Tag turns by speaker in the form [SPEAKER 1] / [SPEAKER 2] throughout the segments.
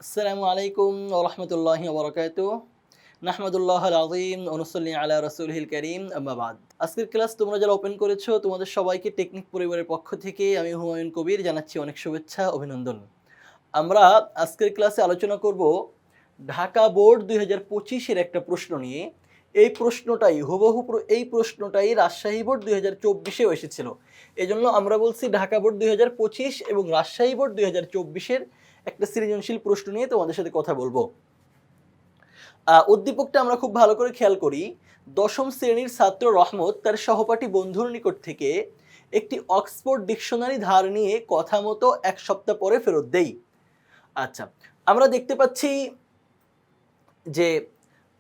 [SPEAKER 1] আসসালামু আলাইকুম ওয়া রাহমাতুল্লাহি ওয়া বারাকাতুহু। নাহমাদুল্লাহাল আযীম ওয়া নুসাল্লি আলা রাসূলিহিল কারীম, আম্মা বাদ। আজকের ক্লাস তোমরা যারা ওপেন করেছো তোমাদের সবাইকে টেকনিক পরিবারের পক্ষ থেকে আমি হুমায়ুন কবির জানাচ্ছি অনেক শুভেচ্ছা, অভিনন্দন। আমরা আজকের ক্লাসে আলোচনা করব ঢাকা বোর্ড ২০২৫ এর একটা প্রশ্ন নিয়ে। এই প্রশ্নটাই হুবহু এই প্রশ্নটাই রাজশাহী বোর্ড ২০২৪ এও এসেছিল। এজন্য আমরা বলছি ঢাকা বোর্ড ২০২৫ এবং রাজশাহী বোর্ড ২০২৪ এর একটা সৃজনশীল প্রশ্ন নিয়ে তোমাদের সাথে কথা বলবো। উদ্দীপকটা আমরা খুব ভালো করে খেয়াল করি। দশম শ্রেণীর ছাত্র রহমত তার সহপাঠী বন্ধুর নিকট থেকে একটি অক্সফোর্ড ডিকশনারি ধার নিয়ে কথা মতো ১ সপ্তাহ পরে ফেরত দেই। আচ্ছা, আমরা দেখতে পাচ্ছি যে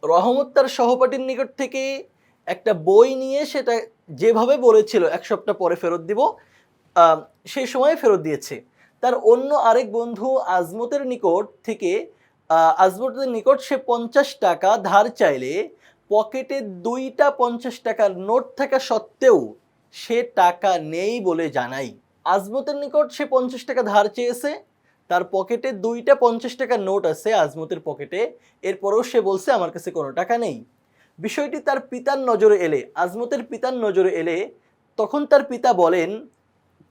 [SPEAKER 1] রহমত তার সহপাঠীর নিকট থেকে একটা বই নিয়ে সেটা যেভাবে বলেছিল ১ সপ্তাহ পরে ফেরত দিব, সেই সময় ফেরত দিয়েছে। তার অন্য আরেক বন্ধু আজমতের নিকট সে ৫০ টাকা ধার চাইলে পকেটে ২টা ৫০ টাকার নোট থাকা সত্ত্বেও সে টাকা নেই বলে জানাই। আজমতের নিকট সে ৫০ টাকা ধার চেয়েছে, তার পকেটে ২টা ৫০ টাকার নোট আছে আজমতের পকেটে, এরপরেও সে বলছে আমার কাছে কোনো টাকা নেই। বিষয়টি তার পিতার নজরে এলে, আজমতের পিতার নজরে এলে, তখন তার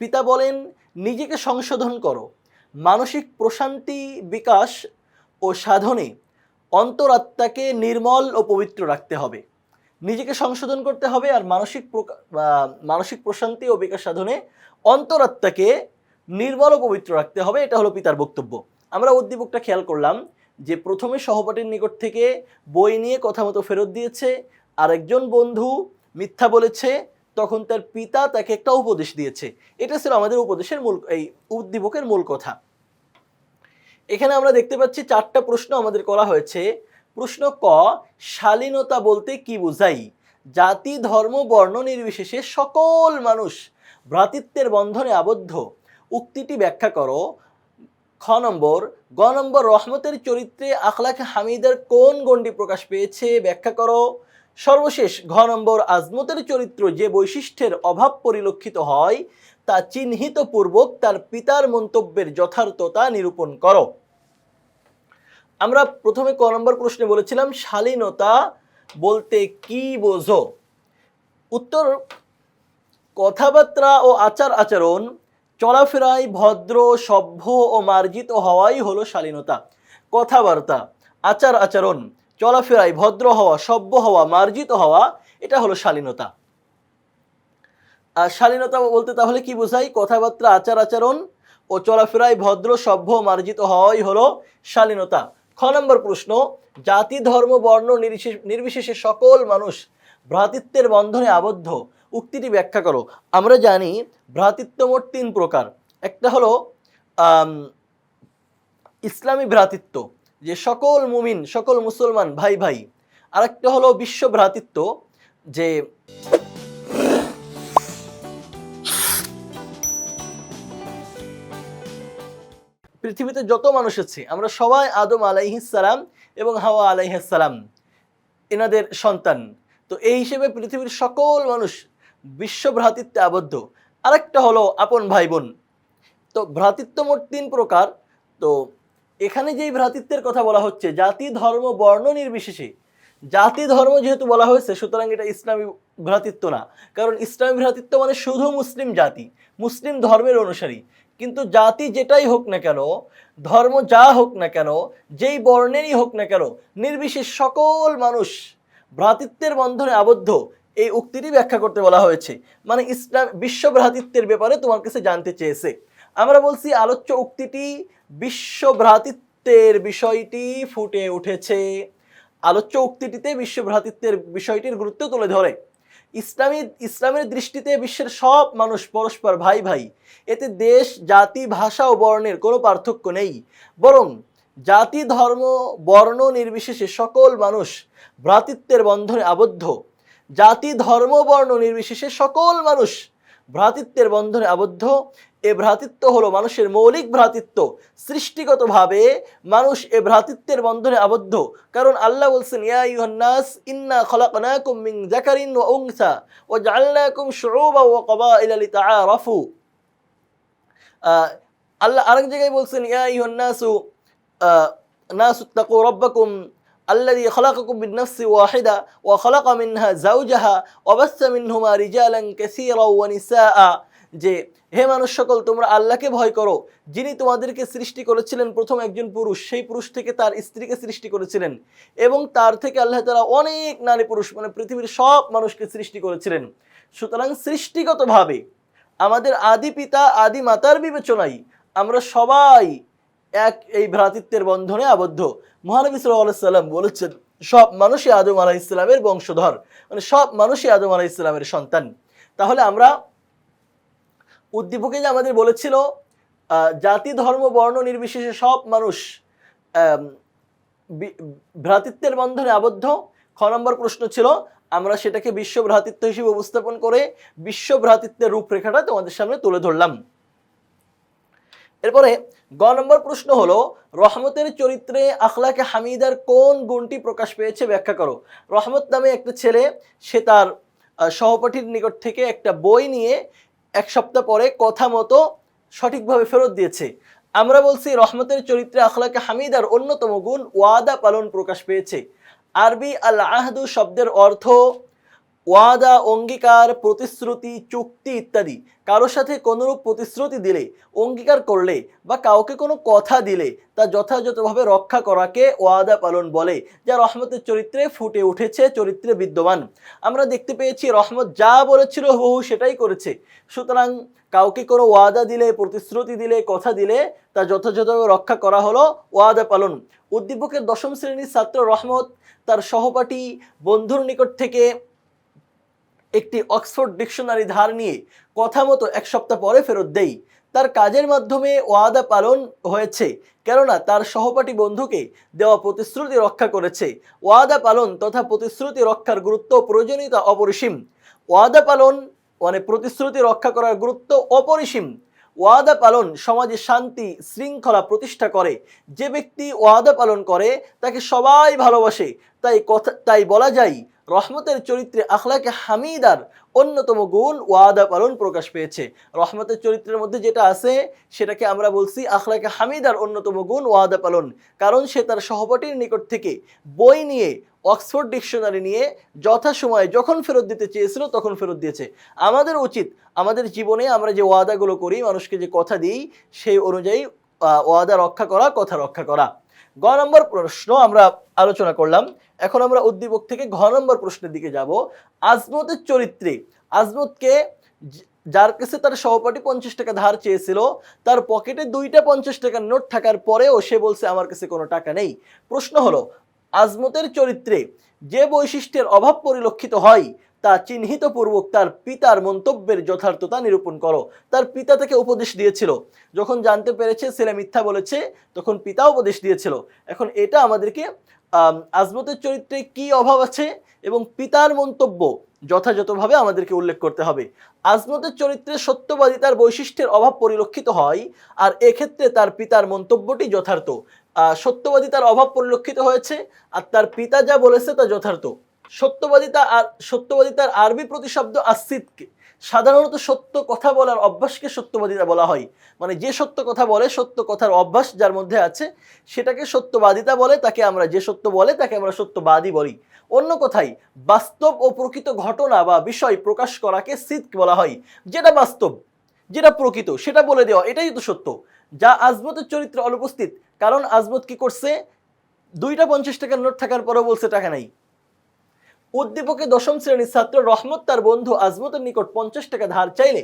[SPEAKER 1] পিতা বলেন নিজেকে সংশোধন করো, মানসিক প্রশান্তি বিকাশ ও সাধনে অন্তরাত্মাকে নির্মল ও পবিত্র রাখতে হবে। নিজেকে সংশোধন করতে হবে আর মানসিক প্রশান্তি ও বিকাশ সাধনে অন্তরাত্মাকে নির্মল ও পবিত্র রাখতে হবে। এটা হলো পিতার বক্তব্য। আমরা উদ্দীপকটা খেয়াল করলাম যে প্রথমে সহপাঠীর নিকট থেকে বই নিয়ে কথা মতো ফেরত দিয়েছে, আরেকজন বন্ধু মিথ্যা বলেছে, তখন তার পিতা তাকে একটা উপদেশ দিয়েছে। এটা ছিল আমাদের এই উদ্দীপকের মূল কথা। এখানে আমরা দেখতে পাচ্ছি 4টা প্রশ্ন আমাদের করা হয়েছে। প্রশ্ন ক, শালীনতা বলতে কি বোঝাই? জাতি ধর্ম বর্ণ নির্বিশেষে সকল মানুষ ভ্রাতৃত্বের বন্ধনে আবদ্ধ, উক্তিটি ব্যাখ্যা করো। খ নম্বর, গ নম্বর, রহমতের চরিত্রে আখলাক হামিদার কোন গণ্ডি প্রকাশ পেয়েছে? ব্যাখ্যা করো। সর্বশেষ ঘ নম্বর, আজমতের চরিত্র যে বৈশিষ্ট্যের অভাব পরিলক্ষিত হয় তা চিহ্নিত পূর্বক তার পিতার মন্তব্যের যথার্থতা নিরূপণ করো। আমরা প্রথমে ক নম্বর প্রশ্নে বলেছিলাম শালীনতা বলতে কি বোঝো? উত্তর, কথাবার্তা ও আচার আচরণ, চলাফেরায় ভদ্র সভ্য ও মার্জিত হওয়াই হলো শালীনতা। কথাবার্তা, আচার আচরণ, চলাফেরায় ভদ্র হওয়া, সভ্য হওয়া, মার্জিত হওয়া, এটা হলো শালীনতা। আর শালীনতা বলতে তাহলে কি বোঝাই? কথাবার্তা, আচার আচরণ ও চলাফেরায় ভদ্র সভ্য মার্জিত হওয়াই হলো শালীনতা। খ নম্বর প্রশ্ন, জাতি ধর্ম বর্ণ নির্বিশেষে সকল মানুষ ভ্রাতৃত্বের বন্ধনে আবদ্ধ, উক্তিটি ব্যাখ্যা করো। আমরা জানি ভ্রাতৃত্ব মোট 3 প্রকার। একটা হলো ইসলামী ভ্রাতৃত্ব, যে সকল মুমিন সকল মুসলমান ভাই ভাই। আরেকটা হলো বিশ্ব ভ্রাতৃত্ব, যে পৃথিবীতে যত মানুষ আছে আমরা সবাই আদম আলাইহিস সালাম এবং হাওয়া আলাইহিস সালাম এনাদের সন্তান। তো এই হিসেবে পৃথিবীর সকল মানুষ বিশ্ব ভ্রাতৃত্বে আবদ্ধ। আরেকটা হলো আপন ভাই বোন। তো ভ্রাতৃত্ব মোট 3 প্রকার। তো এখানে যেই ভ্রাতৃত্বের কথা বলা হচ্ছে জাতি ধর্ম বর্ণ নির্বিশেষে, জাতি ধর্ম যেহেতু বলা হয়েছে সুতরাং এটা ইসলামী ভ্রাতৃত্ব না, কারণ ইসলামী ভ্রাতৃত্ব মানে শুধু মুসলিম জাতি, মুসলিম ধর্মের অনুসারী। কিন্তু জাতি যেটাই হোক না কেন, ধর্ম যা হোক না কেন, যেই বর্ণেরই হোক না কেন, নির্বিশেষ সকল মানুষ ভ্রাতৃত্বের বন্ধনে আবদ্ধ, এই উক্তিটি ব্যাখ্যা করতে বলা হয়েছে। মানে ইসলাম বিশ্ব ভ্রাতৃত্বের ব্যাপারে তোমার কাছে জানতে চেয়েছে। আমরা বলছি আলোচ্য উক্তিটি বিশ্ব ভ্রাতৃত্বের বিষয়টি ফুটে উঠেছে। আলোচ্য উক্তিটিতে বিশ্ব ভ্রাতৃত্বের বিষয়টির গুরুত্ব তুলে ধরে। ইসলামের দৃষ্টিতে বিশ্বের সব মানুষ পরস্পর ভাই ভাই। এতে দেশ জাতি ভাষা ও বর্ণের কোনো পার্থক্য নেই, বরং জাতি ধর্ম বর্ণ নির্বিশেষে সকল মানুষ ভ্রাতৃত্বের বন্ধনে আবদ্ধ। জাতি ধর্ম বর্ণ নির্বিশেষে সকল মানুষ ভ্রাতৃত্বের বন্ধনে আবদ্ধ। এ ভ্রাতৃত্ব হলো মানুষের মৌলিক ভ্রাতৃত্ব। সৃষ্টিগতভাবে মানুষ এ ভ্রাতৃত্বের বন্ধনে আবদ্ধ, কারণ আল্লাহ বলছেন ইয়া আইয়ুহান নাস ইন্না খলাকনাকুম মিন যাকারিন ওয়া উনসা ওয়া জাআলনাকুম শুউবান ওয়া ক্বাবাইলা লিতাআরাফু। আল্লাহ আরেক জায়গায় বলছেন ইয়া আইয়ুহান নাসু নাস ইত্তাকু রাব্বাকুম আল্লাযী খালাকাকুম মিন নাফসিন ওয়াহিদা ওয়া খালাকা মিনহা যাওজাহা ওয়া বাসসা মিনহুমা রিজালান কাসীরাও ওয়া নিসাআ, যে হে মানুষ সকল, তোমরা আল্লাহকে ভয় করো, যিনি তোমাদেরকে সৃষ্টি করেছিলেন প্রথম একজন পুরুষ, সেই পুরুষ থেকে তার স্ত্রীকে সৃষ্টি করেছিলেন, এবং তার থেকে আল্লাহ তাআলা অনেক নারী পুরুষ মানে পৃথিবীর সব মানুষকে সৃষ্টি করেছিলেন। সুতরাং সৃষ্টিগতভাবে আমাদের আদি পিতা আদি মাতার বিবেচনায় আমরা সবাই এক এই ভ্রাতৃত্বের বন্ধনে আবদ্ধ। মহানবী সাল্লাল্লাহু আলাইহি সাল্লাম বলেছেন, সব মানুষই আদম আলাইহিস সালামের বংশধর, মানে সব মানুষই আদম আলাইহিস সালামের সন্তান। তাহলে আমরা উদ্দীপকে যে আমাদের বলেছিল জাতি ধর্ম বর্ণ নির্বিশেষে সব মানুষ ভ্রাতৃত্বের বন্ধনে আবদ্ধ, খ নম্বর প্রশ্ন ছিল আমরা সেটাকে বিশ্ব ভ্রাতৃত্ব হিসেবে উপস্থাপন করে বিশ্ব ভ্রাতৃত্বের রূপরেখাটা তোমাদের সামনে তুলে ধরলাম। এরপরে গ নম্বর প্রশ্ন হলো, রহমতের চরিত্রে আখলাকে হামিদার কোন গুণটি প্রকাশ পেয়েছে ব্যাখ্যা করো। রহমত নামে একটা ছেলে, সে তার সহপাঠীর নিকট থেকে একটা বই নিয়ে এক সপ্তাহ পরে কথা মতো সঠিকভাবে ফেরত দিয়েছে। আমরা বলছি রহমতের চরিত্রে আখলাকে হামিদার অন্যতম গুণ ওয়াদা পালন প্রকাশ পেয়েছে। আরবি আল আহদু শব্দের অর্থ ওয়াদা, অঙ্গীকার, প্রতিশ্রুতি, চুক্তি ইত্যাদি। কারোর সাথে কোনোরূপ প্রতিশ্রুতি দিলে, অঙ্গীকার করলে বা কাউকে কোনো কথা দিলে তা যথাযথভাবে রক্ষা করাকে ওয়াদা পালন বলে, যা রহমতের চরিত্রে ফুটে উঠেছে, চরিত্রে বিদ্যমান। আমরা দেখতে পেয়েছি রহমত যা বলেছিল হুবহু সেটাই করেছে। সুতরাং কাউকে কোনো ওয়াদা দিলে, প্রতিশ্রুতি দিলে, কথা দিলে তা যথাযথভাবে রক্ষা করা হলো ওয়াদা পালন। উদ্দীপকের দশম শ্রেণীর ছাত্র রহমত তার সহপাঠী বন্ধুর নিকট থেকে একটি অক্সফোর্ড ডিকশনারি ধার নিয়ে কথা মতো এক সপ্তাহ পরে ফেরত দেই। তার কাজের মাধ্যমে ওয়াদা পালন হয়েছে, কেননা তার সহপাঠী বন্ধুকে দেওয়া প্রতিশ্রুতি রক্ষা করেছে। ওয়াদা পালন তথা প্রতিশ্রুতি রক্ষার গুরুত্ব অপরিসীম। ওয়াদা পালন মানে প্রতিশ্রুতি রক্ষা করার গুরুত্ব অপরিসীম। ওয়াদা পালন সমাজে শান্তি শৃঙ্খলা প্রতিষ্ঠা করে। যে ব্যক্তি ওয়াদা পালন করে তাকে সবাই ভালোবাসে। তাই বলা যায় রহমতের চরিত্রে আখলাকে হামিদার অন্যতম গুণ ওয়াদা পালন প্রকাশ পেয়েছে। রহমতের চরিত্রের মধ্যে যেটা আছে সেটাকে আমরা বলছি আখলাকে হামিদার অন্যতম গুণ ওয়াদা পালন, কারণ সে তার সহপাঠীর নিকট থেকে বই নিয়ে, অক্সফোর্ড ডিকশনারি নিয়ে যথাসময়ে যখন ফেরত দিতে চেয়েছিল তখন ফেরত দিয়েছে। আমাদের উচিত আমাদের জীবনে আমরা যে ওয়াদাগুলো করি, মানুষকে যে কথা দিই, সেই অনুযায়ী ওয়াদা রক্ষা করা, কথা রক্ষা করা। গ নম্বর প্রশ্ন আমরা আলোচনা করলাম। এখন আমরা উদ্দীপক থেকে ঘ নম্বর প্রশ্নের দিকে যাব। আজমতের চরিত্রে, আজমতকে যার কাছে তার সহপাঠী 50 টাকা ধার চেয়েছিল, তার পকেটে 2টা 50 টাকার নোট থাকার পরেও সে বলছে আমার কাছে কোনো টাকা নেই। প্রশ্ন হলো, আজমতের চরিত্রে যে বৈশিষ্ট্যের অভাব পরিলক্ষিত হয় তা চিহ্নিত পূর্বক তার পিতার মন্তব্যের যথার্থতা নিরূপণ করো। তার পিতা তাকে উপদেশ দিয়েছিল, যখন জানতে পেরেছে ছেলে মিথ্যা বলেছে তখন পিতা উপদেশ দিয়েছিল। এখন এটা আমাদেরকে আজমতের চরিত্রে কি অভাব আছে এবং পিতার মন্তব্য যথাযথভাবে আমাদেরকে উল্লেখ করতে হবে। আজমতের চরিত্রে সত্যবাদিতার বৈশিষ্ট্যের অভাব পরিলক্ষিত হয়, আর এক্ষেত্রে তার পিতার মন্তব্যটি যথার্থ। সত্যবাদিতার অভাব পরিলক্ষিত হয়েছে আর তার পিতা যা বলেছে তা যথার্থ। সত্যবাদিতার আরবি প্রতিশব্দ আসিদক। সাধারণত সত্য কথা বলার অভ্যাসকে সত্যবাদিতা বলা হয়। মানে যে সত্য কথা বলে, সত্য কথার অভ্যাস যার মধ্যে আছে সেটাকে সত্যবাদিতা বলে। তাকে আমরা, যে সত্য বলে তাকে আমরা সত্যবাদী বলি। অন্য কথায় বাস্তব ও প্রকৃত ঘটনা বা বিষয় প্রকাশ করাকে সিদক বলা হয়। যেটা বাস্তব, যেটা প্রকৃত সেটা বলে দেওয়া, এটাই তো সত্য, যা আজমতের চরিত্রে অনুপস্থিত। কারণ আজমত কি করছে, 2টা 50 টাকার নোট থাকার পরেও বলছে টাকা নাই। উদ্দীপকে দশম শ্রেণীর ছাত্র রহমত তার বন্ধু আজমতের নিকট 50 টাকা ধার চাইলে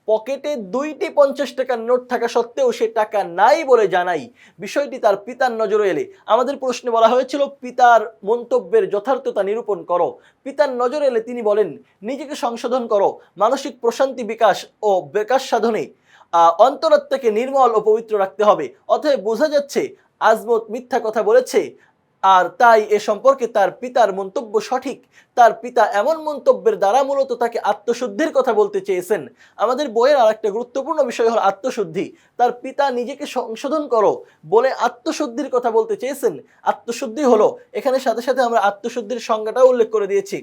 [SPEAKER 1] পকেটে 2টি 50 টাকার নোট থাকা সত্ত্বেও সে টাকা নাই বলে জানাই। বিষয়টি তার পিতার নজরে এলে, আমাদের প্রশ্নে বলা হয়েছিল পিতার মন্তব্যের যথার্থতা নিরূপণ করো। পিতার নজরে এলে তিনি বলেন, নিজেকে সংশোধন করো, মানসিক প্রশান্তি বিকাশ ও বিকাশ সাধনে অন্তরাত্মাকে নির্মল ও পবিত্র রাখতে হবে। অতএব বোঝা যাচ্ছে আজমত মিথ্যা কথা বলেছে, আর তাই এ সম্পর্কে তার পিতার মন্তব্য সঠিক। তার পিতা এমন মন্তব্যের দ্বারা মূলত তাকে আত্মশুদ্ধির কথা বলতে চেয়েছেন। আমাদের বইয়ের আরেকটা গুরুত্বপূর্ণ বিষয় হলো আত্মশুদ্ধি। তার পিতা নিজেকে সংশোধন করো বলে আত্মশুদ্ধির কথা বলতে চেয়েছেন। আত্মশুদ্ধি হলো, এখানে সাথে সাথে আমরা আত্মশুদ্ধির সংজ্ঞাটাও উল্লেখ করে দিয়েছি,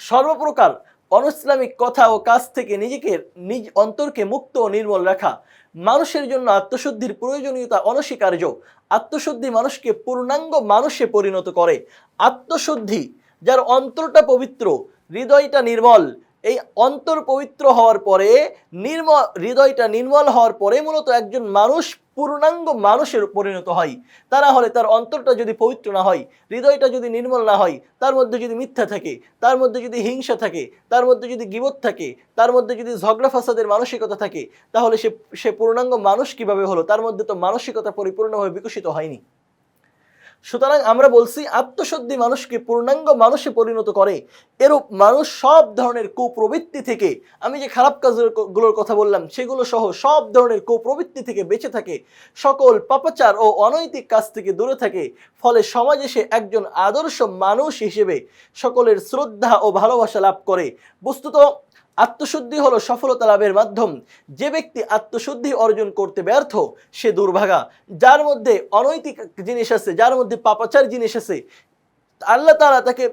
[SPEAKER 1] সর্বপ্রকার অনইসলামিক কথা ও কাজ থেকে নিজেকে নিজ অন্তরকে মুক্ত ও নির্মল রাখা, মানুষের জন্য আত্মশুদ্ধির প্রয়োজনীয়তা অনস্বীকার্য। আত্মশুদ্ধি মানুষকে পূর্ণাঙ্গ মানুষে পরিণত করে। আত্মশুদ্ধি, যার অন্তরটা পবিত্র, হৃদয়টা নির্মল, এই অন্তর পবিত্র হওয়ার পরে হৃদয়টা নির্মল হওয়ার পরে মূলত একজন মানুষ পূর্ণাঙ্গ মানুষের পরিণত হয়। তা না হলে তার অন্তরটা যদি পবিত্র না হয়, হৃদয়টা যদি নির্মল না হয়, তার মধ্যে যদি মিথ্যা থাকে, তার মধ্যে যদি হিংসা থাকে, তার মধ্যে যদি গীবত থাকে, তার মধ্যে যদি ঝগড়া ফাসাদের মানসিকতা থাকে, তাহলে সে পূর্ণাঙ্গ মানুষ কিভাবে হলো? তার মধ্যে তো মানসিকতা পরিপূর্ণভাবে বিকশিত হয়নি। সুতরাং আমরা বলছি আত্মশুদ্ধি মানুষকে পূর্ণাঙ্গ মানুষে পরিণত করে। এরূপ মানুষ সব ধরনের কুপ্রবৃত্তি থেকে, আমি যে খারাপ কাজগুলোর কথা বললাম সেগুলো সহ সব ধরনের কুপ্রবৃত্তি থেকে বেঁচে থাকে, সকল পাপাচার ও অনৈতিক কাজ থেকে দূরে থাকে। ফলে সমাজে সে একজন আদর্শ মানুষ হিসেবে সকলের শ্রদ্ধা ও ভালোবাসা লাভ করে। বস্তুত আত্মশুদ্ধি হলো সফলতা লাভের মাধ্যম। যে ব্যক্তি আত্মশুদ্ধি অর্জন করতে ব্যর্থ সে দুর্ভাগা। যার মধ্যে অনৈতিক জিনিস আছে, যার মধ্যে পাপাচার জিনিস আছে, আল্লাহ তাআলা তাকে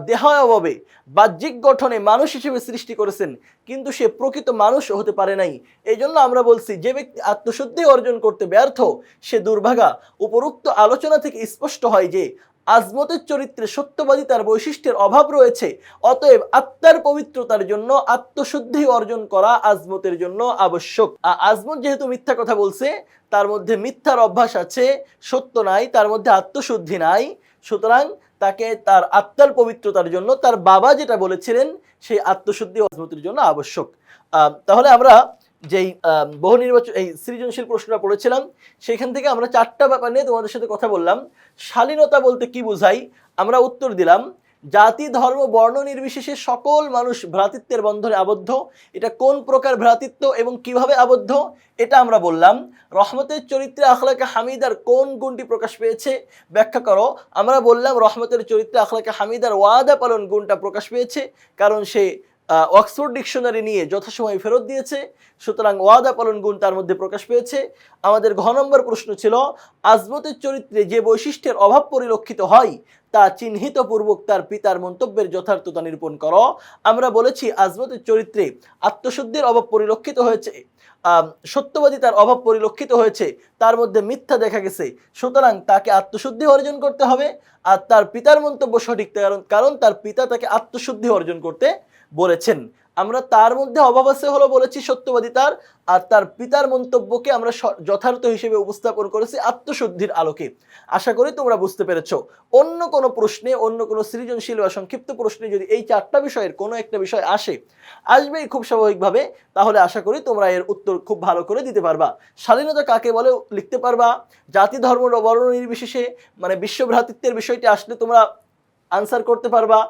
[SPEAKER 1] দেহায়ভাবে বাহ্যিক গঠনে মানুষ হিসেবে সৃষ্টি করেছেন, কিন্তু সে প্রকৃত মানুষ হতে পারে নাই। এই জন্য আমরা বলছি যে ব্যক্তি আত্মশুদ্ধি অর্জন করতে ব্যর্থ সে দুর্ভাগা। উপরোক্ত আলোচনা থেকে স্পষ্ট হয় যে আজমতের চরিত্রে সত্যবাদী তার বৈশিষ্ট্যের অভাব রয়েছে। অতএব আত্মার পবিত্রতার জন্য আত্মশুদ্ধি অর্জন করা আজমতের জন্য আবশ্যক। আজমত যেহেতু মিথ্যা কথা বলছে, তার মধ্যে মিথ্যার অভ্যাস আছে, সত্য নাই, তার মধ্যে আত্মশুদ্ধি নাই, সুতরাং তাকে তার আত্মার পবিত্রতার জন্য তার বাবা যেটা বলেছিলেন সেই আত্মশুদ্ধি আজমতের জন্য আবশ্যক। তাহলে আমরা যেই বহু নির্বাচন এই সৃজনশীল প্রশ্নটা পড়েছিলাম, সেখান থেকে আমরা 4টা ব্যাপার নিয়ে তোমাদের সাথে কথা বললাম। শালীনতা বলতে কি বোঝাই আমরা উত্তর দিলাম, জাতি ধর্ম বর্ণ নির্বিশেষে সকল মানুষ ভ্রাতৃত্বের বন্ধনে আবদ্ধ। এটা কোন প্রকার ভ্রাতৃত্ব এবং কিভাবে আবদ্ধ এটা আমরা বললাম। রহমতের চরিত্রে আখলাকে হামিদার কোন গুণটি প্রকাশ পেয়েছে ব্যাখ্যা করো। আমরা বললাম রহমতের চরিত্রে আখলাকে হামিদার ওয়াদা পালন গুণটা প্রকাশ পেয়েছে, কারণ সে অক্সফোর্ড ডিকশনারি নিয়ে যথাসময়ে ফেরত দিয়েছে, সুতরাং ওয়াদা পালন গুণ তার মধ্যে প্রকাশ পেয়েছে। আমাদের ঘ নম্বর প্রশ্ন ছিল আজমতের চরিত্রে যে বৈশিষ্ট্যের অভাব পরিলক্ষিত হয় তা চিহ্নিত পূর্বক তার পিতার মন্তব্যের যথার্থতা নিরূপণ করো। আমরা বলেছি আজমতের চরিত্রে আত্মশুদ্ধির অভাব পরিলক্ষিত হয়েছে, সত্যবাদিতার অভাব পরিলক্ষিত হয়েছে, তার মধ্যে মিথ্যা দেখা গেছে, সুতরাং তাকে আত্মশুদ্ধি অর্জন করতে হবে। আর তার পিতার মন্তব্য সঠিক, কারণ তার পিতা তাকে আত্মশুদ্ধি অর্জন করতে বলেছেন। আমরা তার মধ্যে অভাব আছে হলো বলেছি সত্যবাদিতার, আর তার পিতার মন্তব্যকে আমরা যথার্থ হিসেবে উপস্থাপন করেছি আত্মশুদ্ধির আলোকে। আশা করি তোমরা বুঝতে পেরেছো। অন্য কোনো প্রশ্নে, অন্য কোনো সৃজনশীল বা সংক্ষিপ্ত প্রশ্নে যদি এই 4টা বিষয়ের কোনো একটা বিষয় আসবেই খুব স্বাভাবিকভাবে, তাহলে আশা করি তোমরা এর উত্তর খুব ভালো করে দিতে পারবা। স্বাধীনতা কাকে বলে লিখতে পারবা, জাতি ধর্ম বর্ণ নির্বিশেষে মানে বিশ্ব ভ্রাতৃত্বের বিষয়টি আসলে তোমরা আনসার করতে পারবা।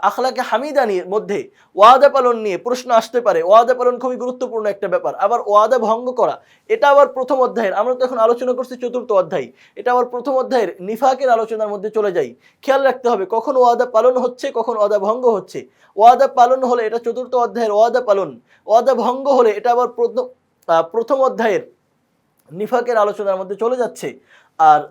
[SPEAKER 1] আখলাকে হামিদানির মধ্যে ওয়াদা পালন নিয়ে প্রশ্ন আসতে পারে। ওয়াদা পালন খুবই গুরুত্বপূর্ণ একটা ব্যাপার। আবার ওয়াদা ভঙ্গ করা, এটা আবার প্রথম অধ্যায়ের, আমরা তো এখন আলোচনা করছি 4র্থ অধ্যায়, এটা আবার প্রথম অধ্যায়ের নিফাকের আলোচনার মধ্যে চলে যাই। খেয়াল রাখতে হবে কখন ওয়াদা পালন হচ্ছে, কখন ওয়াদা ভঙ্গ হচ্ছে। ওয়াদা পালন হলে এটা 4র্থ অধ্যায়ের ওয়াদা পালন, ওয়াদা ভঙ্গ হলে এটা আবার প্রথম অধ্যায়ের নিফাকের আলোচনার মধ্যে চলে যাচ্ছে। আর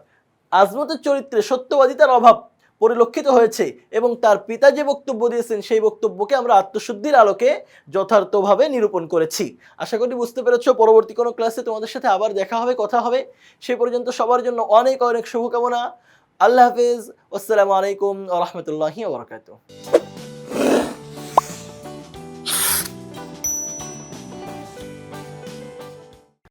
[SPEAKER 1] আজমতের চরিত্রে সত্যবাদিতার অভাব পরিলক্ষিত হয়েছে এবং তার পিতা যে বক্তব্য দিয়েছেন সেই বক্তব্যকে আমরা আত্মশুদ্ধির আলোকে যথার্থভাবে নিরূপণ করেছি। আশা করি বুঝতে পেরেছো। পরবর্তী কোনো ক্লাসে তোমাদের সাথে আবার দেখা হবে, কথা হবে। সেই পর্যন্ত সবার জন্য অনেক অনেক শুভকামনা। আল্লাহ হাফেজ। আসসালামু আলাইকুম ওয়া রাহমাতুল্লাহি ওয়া বারাকাতুহু।